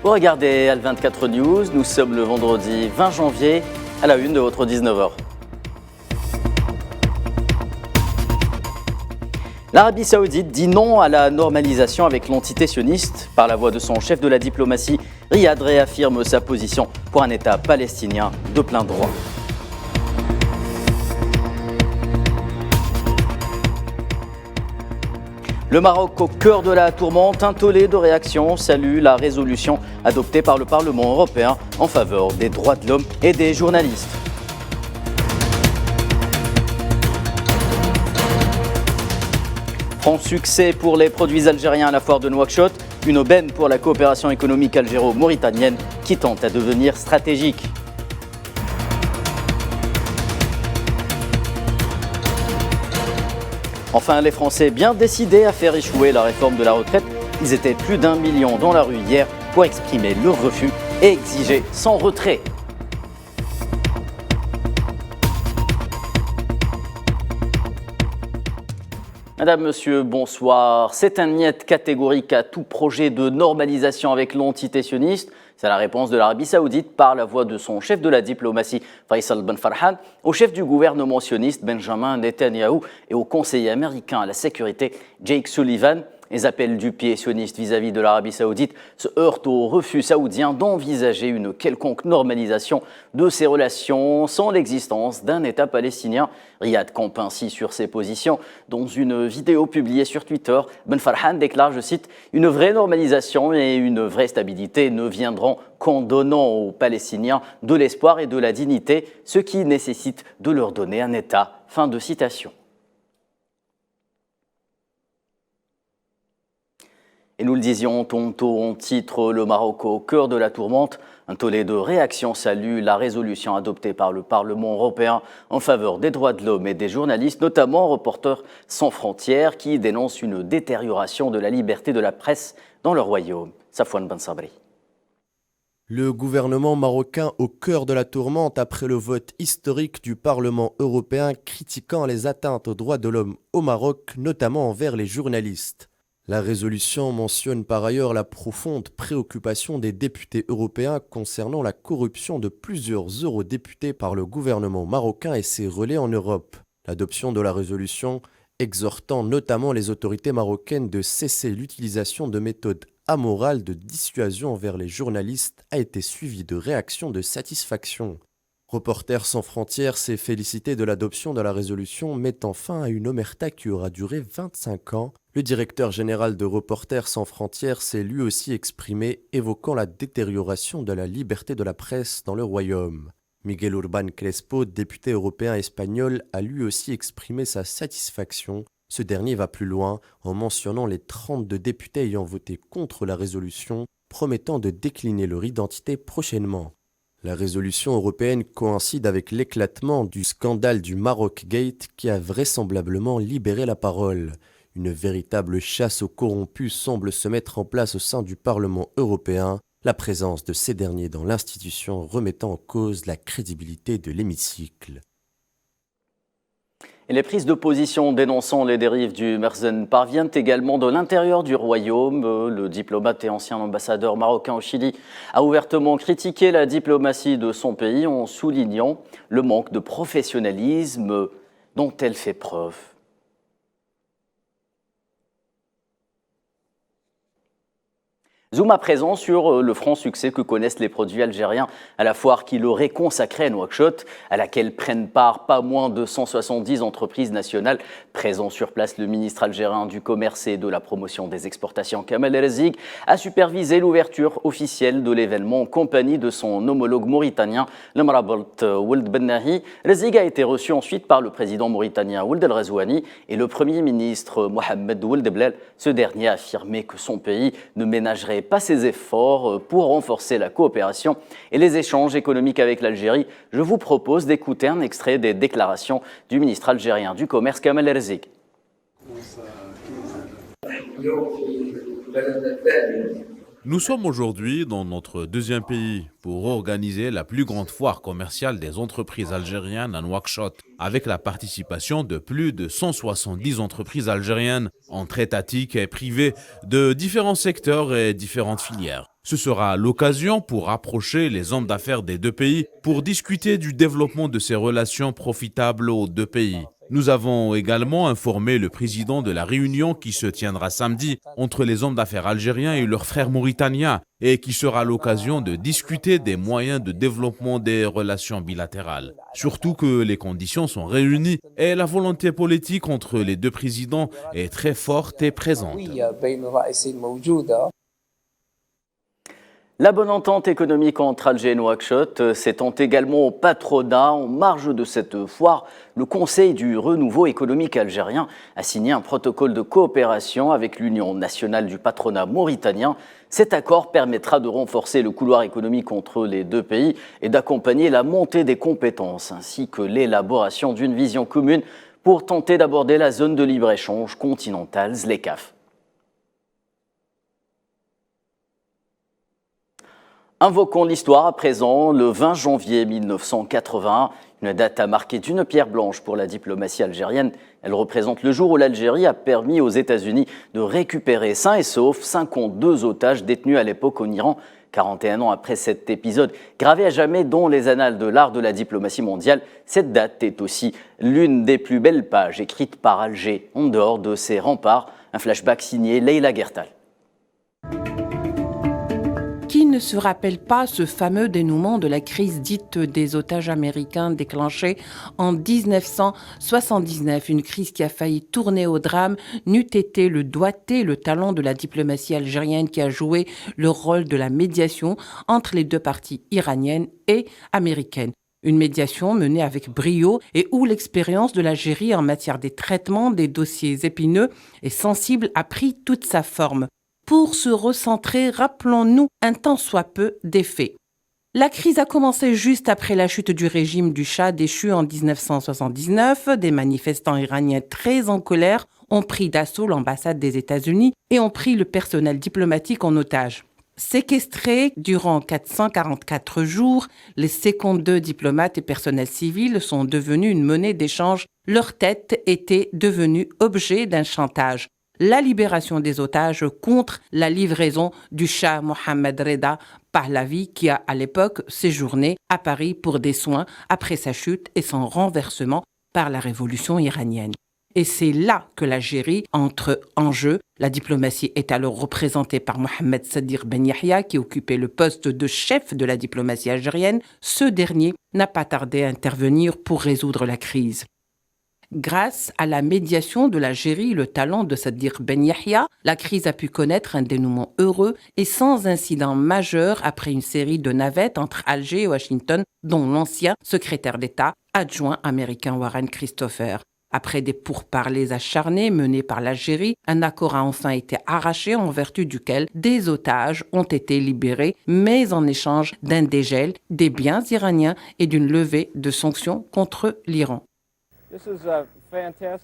Vous regardez Al24 News, nous sommes le vendredi 20 janvier à la une de votre 19h. L'Arabie Saoudite dit non à la normalisation avec l'entité sioniste. Par la voix de son chef de la diplomatie, Riyad réaffirme sa position pour un État palestinien de plein droit. Le Maroc au cœur de la tourmente, un tollé de réactions salue la résolution adoptée par le Parlement européen en faveur des droits de l'homme et des journalistes. Franc succès pour les produits algériens à la foire de Nouakchott, une aubaine pour la coopération économique algéro-mauritanienne qui tente à devenir stratégique. Enfin, les Français bien décidés à faire échouer la réforme de la retraite. Ils étaient plus d'1 million dans la rue hier pour exprimer leur refus et exiger son retrait. Madame, Monsieur, bonsoir. C'est un niet catégorique à tout projet de normalisation avec l'entité sioniste. C'est la réponse de l'Arabie Saoudite par la voix de son chef de la diplomatie, Faisal Ben Farhan, au chef du gouvernement sioniste, Benjamin Netanyahou, et au conseiller américain à la sécurité, Jake Sullivan. Les appels du pied sioniste vis-à-vis de l'Arabie Saoudite se heurtent au refus saoudien d'envisager une quelconque normalisation de ses relations sans l'existence d'un État palestinien. Riyad campe ainsi sur ses positions. Dans une vidéo publiée sur Twitter, Ben Farhan déclare, je cite, « Une vraie normalisation et une vraie stabilité ne viendront qu'en donnant aux Palestiniens de l'espoir et de la dignité, ce qui nécessite de leur donner un État. » Fin de citation. Et nous le disions tantôt en titre, le Maroc au cœur de la tourmente. Un tollé de réactions salue la résolution adoptée par le Parlement européen en faveur des droits de l'homme et des journalistes, notamment Reporters sans frontières, qui dénonce une détérioration de la liberté de la presse dans le royaume. Safwan Ben Sabri. Le gouvernement marocain au cœur de la tourmente après le vote historique du Parlement européen critiquant les atteintes aux droits de l'homme au Maroc, notamment envers les journalistes. La résolution mentionne par ailleurs la profonde préoccupation des députés européens concernant la corruption de plusieurs eurodéputés par le gouvernement marocain et ses relais en Europe. L'adoption de la résolution, exhortant notamment les autorités marocaines de cesser l'utilisation de méthodes amorales de dissuasion envers les journalistes, a été suivie de réactions de satisfaction. Reporters sans frontières s'est félicité de l'adoption de la résolution mettant fin à une omerta qui aura duré 25 ans. Le directeur général de Reporters sans frontières s'est lui aussi exprimé, évoquant la détérioration de la liberté de la presse dans le royaume. Miguel Urban Crespo, député européen espagnol, a lui aussi exprimé sa satisfaction. Ce dernier va plus loin en mentionnant les 32 députés ayant voté contre la résolution, promettant de décliner leur identité prochainement. La résolution européenne coïncide avec l'éclatement du scandale du Maroc Gate qui a vraisemblablement libéré la parole. Une véritable chasse aux corrompus semble se mettre en place au sein du Parlement européen, la présence de ces derniers dans l'institution remettant en cause la crédibilité de l'hémicycle. Et les prises de position dénonçant les dérives du Merzen parviennent également de l'intérieur du royaume. Le diplomate et ancien ambassadeur marocain au Chili a ouvertement critiqué la diplomatie de son pays en soulignant le manque de professionnalisme dont elle fait preuve. Zoom à présent sur le franc succès que connaissent les produits algériens à la foire qui leur est consacrée à Nouakchott, à laquelle prennent part pas moins de 170 entreprises nationales. Présent sur place, le ministre algérien du Commerce et de la Promotion des Exportations, Kamel Rezig, a supervisé l'ouverture officielle de l'événement en compagnie de son homologue mauritanien, le Mrabalt Ould Bennahi. Rezig a été reçu ensuite par le président mauritanien Ould El Razouani et le premier ministre Mohamed Ould Blel. Ce dernier a affirmé que son pays ne ménagerait pas ses efforts pour renforcer la coopération et les échanges économiques avec l'Algérie. Je vous propose d'écouter un extrait des déclarations du ministre algérien du Commerce, Kamel Rezig. Nous sommes aujourd'hui dans notre deuxième pays pour organiser la plus grande foire commerciale des entreprises algériennes à Nouakchott, avec la participation de plus de 170 entreprises algériennes, entre étatiques et privées, de différents secteurs et différentes filières. Ce sera l'occasion pour rapprocher les hommes d'affaires des deux pays pour discuter du développement de ces relations profitables aux deux pays. Nous avons également informé le président de la réunion qui se tiendra samedi entre les hommes d'affaires algériens et leurs frères mauritaniens et qui sera l'occasion de discuter des moyens de développement des relations bilatérales. Surtout que les conditions sont réunies et la volonté politique entre les deux présidents est très forte et présente. La bonne entente économique entre Alger et Nouakchott s'étend également au patronat. En marge de cette foire, le Conseil du renouveau économique algérien a signé un protocole de coopération avec l'Union nationale du patronat mauritanien. Cet accord permettra de renforcer le couloir économique entre les deux pays et d'accompagner la montée des compétences ainsi que l'élaboration d'une vision commune pour tenter d'aborder la zone de libre-échange continentale ZLECAf. Invoquons l'histoire à présent, le 20 janvier 1981, une date à marquer d'une pierre blanche pour la diplomatie algérienne. Elle représente le jour où l'Algérie a permis aux États-Unis de récupérer sains et saufs 52 otages détenus à l'époque en Iran. 41 ans après cet épisode, gravé à jamais dans les annales de l'art de la diplomatie mondiale, cette date est aussi l'une des plus belles pages écrites par Alger en dehors de ses remparts. Un flashback signé Leila Gertal. Qui ne se rappelle pas ce fameux dénouement de la crise dite des otages américains déclenchée en 1979, une crise qui a failli tourner au drame, n'eût été le doigté, le talent de la diplomatie algérienne qui a joué le rôle de la médiation entre les deux parties iraniennes et américaines. Une médiation menée avec brio et où l'expérience de l'Algérie en matière des traitements des dossiers épineux et sensibles a pris toute sa forme. Pour se recentrer, rappelons-nous un tant soit peu des faits. La crise a commencé juste après la chute du régime du Shah déchu en 1979. Des manifestants iraniens très en colère ont pris d'assaut l'ambassade des États-Unis et ont pris le personnel diplomatique en otage. Séquestrés durant 444 jours, les 52 diplomates et personnels civils sont devenus une monnaie d'échange. Leur tête était devenue objet d'un chantage. La libération des otages contre la livraison du Shah Mohammed Reda Pahlavi qui a à l'époque séjourné à Paris pour des soins après sa chute et son renversement par la révolution iranienne. Et c'est là que l'Algérie entre en jeu. La diplomatie est alors représentée par Mohamed Sadir Ben Yahya qui occupait le poste de chef de la diplomatie algérienne. Ce dernier n'a pas tardé à intervenir pour résoudre la crise. Grâce à la médiation de l'Algérie et le talent de Sadir Ben Yahya, la crise a pu connaître un dénouement heureux et sans incident majeur après une série de navettes entre Alger et Washington, dont l'ancien secrétaire d'État adjoint américain Warren Christopher. Après des pourparlers acharnés menés par l'Algérie, un accord a enfin été arraché en vertu duquel des otages ont été libérés, mais en échange d'un dégel des biens iraniens et d'une levée de sanctions contre l'Iran.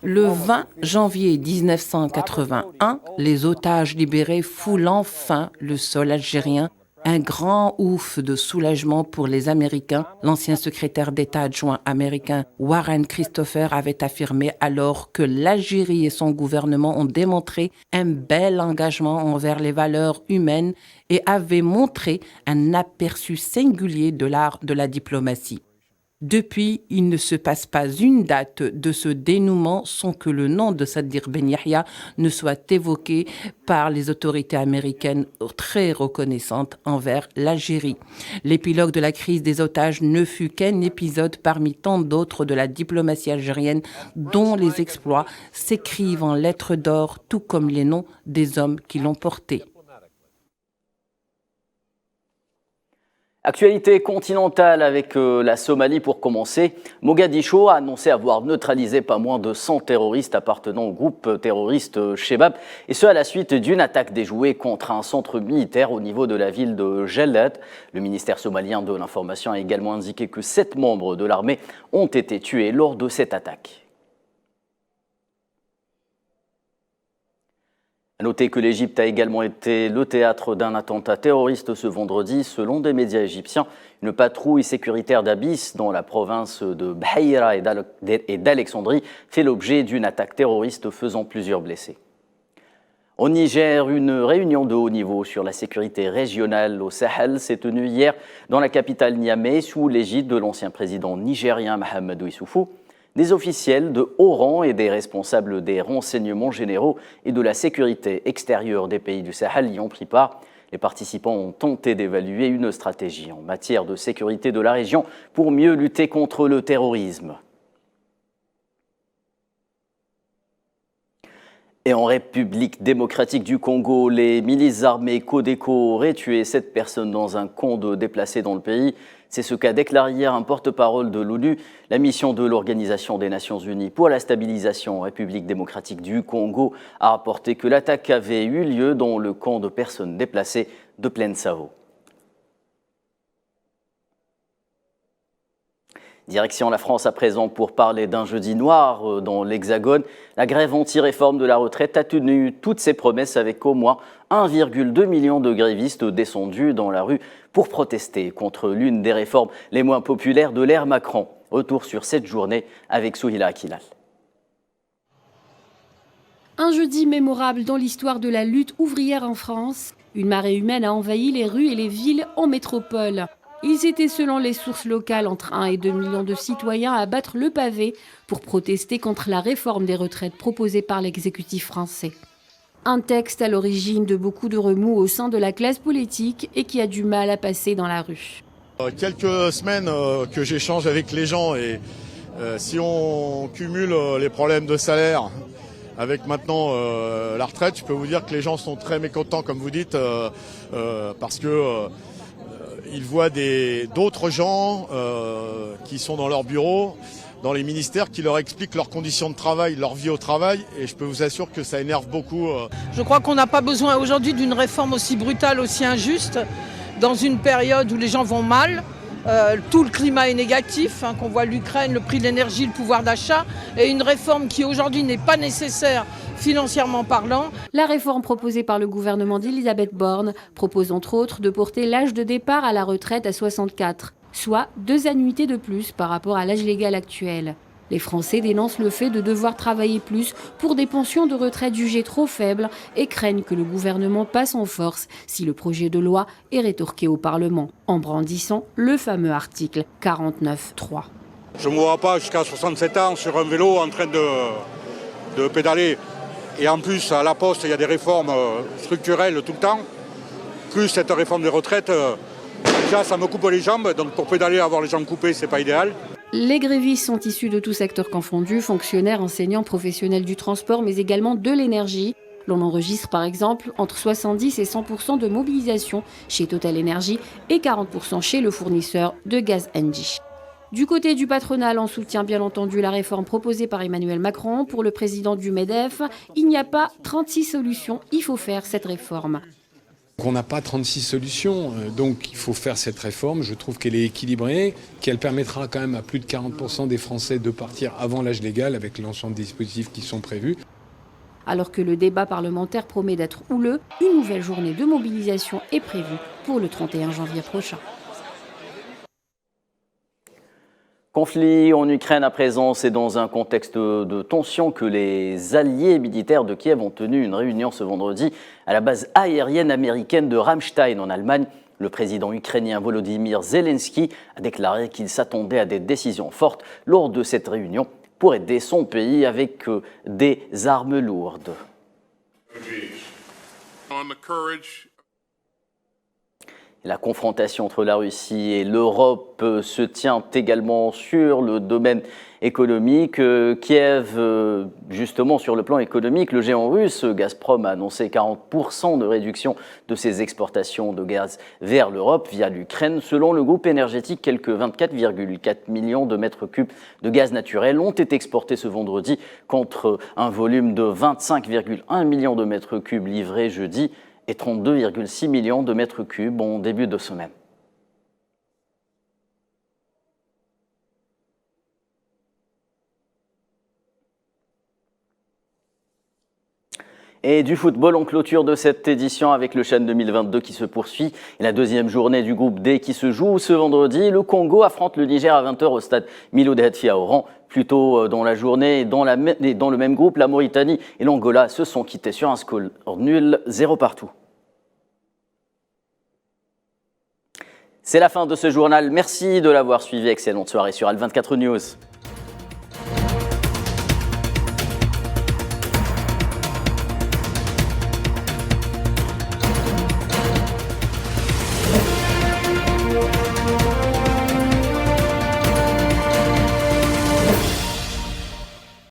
Le 20 janvier 1981, les otages libérés foulent enfin le sol algérien. Un grand ouf de soulagement pour les Américains. L'ancien secrétaire d'État adjoint américain Warren Christopher avait affirmé alors que l'Algérie et son gouvernement ont démontré un bel engagement envers les valeurs humaines et avait montré un aperçu singulier de l'art de la diplomatie. Depuis, il ne se passe pas une date de ce dénouement sans que le nom de Sadir Ben Yahya ne soit évoqué par les autorités américaines très reconnaissantes envers l'Algérie. L'épilogue de la crise des otages ne fut qu'un épisode parmi tant d'autres de la diplomatie algérienne dont les exploits s'écrivent en lettres d'or, tout comme les noms des hommes qui l'ont porté. Actualité continentale avec la Somalie pour commencer. Mogadiscio a annoncé avoir neutralisé pas moins de 100 terroristes appartenant au groupe terroriste Shebab, et ce à la suite d'une attaque déjouée contre un centre militaire au niveau de la ville de Jellad. Le ministère somalien de l'information a également indiqué que 7 membres de l'armée ont été tués lors de cette attaque. À noter que l'Égypte a également été le théâtre d'un attentat terroriste ce vendredi. Selon des médias égyptiens, une patrouille sécuritaire d'Abis dans la province de Bhaïra et d'Alexandrie fait l'objet d'une attaque terroriste faisant plusieurs blessés. Au Niger, une réunion de haut niveau sur la sécurité régionale au Sahel s'est tenue hier dans la capitale Niamey sous l'égide de l'ancien président nigérien Mahamadou Issoufou. Des officiels de haut rang et des responsables des renseignements généraux et de la sécurité extérieure des pays du Sahel y ont pris part. Les participants ont tenté d'évaluer une stratégie en matière de sécurité de la région pour mieux lutter contre le terrorisme. Et en République démocratique du Congo, les milices armées Codeco auraient tué 7 personnes dans un camp de déplacés dans le pays. C'est ce qu'a déclaré hier un porte-parole de l'ONU. La mission de l'Organisation des Nations Unies pour la stabilisation en République démocratique du Congo a rapporté que l'attaque avait eu lieu dans le camp de personnes déplacées de Plaine Savo. Direction la France à présent pour parler d'un jeudi noir dans l'Hexagone. La grève anti-réforme de la retraite a tenu toutes ses promesses avec au moins 1,2 million de grévistes descendus dans la rue pour protester contre l'une des réformes les moins populaires de l'ère Macron. Retour sur cette journée avec Souhila Akilal. Un jeudi mémorable dans l'histoire de la lutte ouvrière en France. Une marée humaine a envahi les rues et les villes en métropole. Ils étaient, selon les sources locales, entre 1 et 2 millions de citoyens à battre le pavé pour protester contre la réforme des retraites proposée par l'exécutif français. Un texte à l'origine de beaucoup de remous au sein de la classe politique et qui a du mal à passer dans la rue. Quelques semaines que j'échange avec les gens et si on cumule les problèmes de salaire avec maintenant la retraite, je peux vous dire que les gens sont très mécontents, comme vous dites, parce que ils voient d'autres gens qui sont dans leur bureau, dans les ministères, qui leur expliquent leurs conditions de travail, leur vie au travail, et je peux vous assurer que ça énerve beaucoup. Je crois qu'on n'a pas besoin aujourd'hui d'une réforme aussi brutale, aussi injuste, dans une période où les gens vont mal. Tout le climat est négatif, qu'on voit l'Ukraine, le prix de l'énergie, le pouvoir d'achat, et une réforme qui aujourd'hui n'est pas nécessaire financièrement parlant. La réforme proposée par le gouvernement d'Elisabeth Borne propose entre autres de porter l'âge de départ à la retraite à 64, soit 2 annuités de plus par rapport à l'âge légal actuel. Les Français dénoncent le fait de devoir travailler plus pour des pensions de retraite jugées trop faibles et craignent que le gouvernement passe en force si le projet de loi est rétorqué au Parlement, en brandissant le fameux article 49.3. Je ne me vois pas jusqu'à 67 ans sur un vélo en train de pédaler. Et en plus, à la Poste, il y a des réformes structurelles tout le temps. Plus cette réforme des retraites, déjà ça me coupe les jambes. Donc pour pédaler, avoir les jambes coupées, c'est pas idéal. Les grévistes sont issus de tous secteurs confondus, fonctionnaires, enseignants, professionnels du transport, mais également de l'énergie. L'on enregistre par exemple entre 70 et 100% de mobilisation chez Total Energy et 40% chez le fournisseur de gaz Engie. Du côté du patronal, on soutient bien entendu la réforme proposée par Emmanuel Macron. Pour le président du MEDEF, il n'y a pas 36 solutions, il faut faire cette réforme. On n'a pas 36 solutions, donc il faut faire cette réforme. Je trouve qu'elle est équilibrée, qu'elle permettra quand même à plus de 40% des Français de partir avant l'âge légal avec l'ensemble des dispositifs qui sont prévus. Alors que le débat parlementaire promet d'être houleux, une nouvelle journée de mobilisation est prévue pour le 31 janvier prochain. Conflit en Ukraine à présent, c'est dans un contexte de tension que les alliés militaires de Kiev ont tenu une réunion ce vendredi à la base aérienne américaine de Ramstein en Allemagne. Le président ukrainien Volodymyr Zelensky a déclaré qu'il s'attendait à des décisions fortes lors de cette réunion pour aider son pays avec des armes lourdes. La confrontation entre la Russie et l'Europe se tient également sur le domaine économique. Kiev, justement sur le plan économique, le géant russe Gazprom a annoncé 40% de réduction de ses exportations de gaz vers l'Europe via l'Ukraine. Selon le groupe énergétique, quelques 24,4 millions de mètres cubes de gaz naturel ont été exportés ce vendredi contre un volume de 25,1 millions de mètres cubes livrés jeudi et 32,6 millions de mètres cubes en début de semaine. Et du football, on clôture de cette édition avec le CHAN 2022 qui se poursuit et la deuxième journée du groupe D qui se joue ce vendredi. Le Congo affronte le Niger à 20h au stade Milo Dehetfi à Oran. Plus tôt dans la journée, dans le même groupe, la Mauritanie et l'Angola se sont quittés sur un score nul, 0 partout. C'est la fin de ce journal. Merci de l'avoir suivi. Excellente soirée sur Al24 News.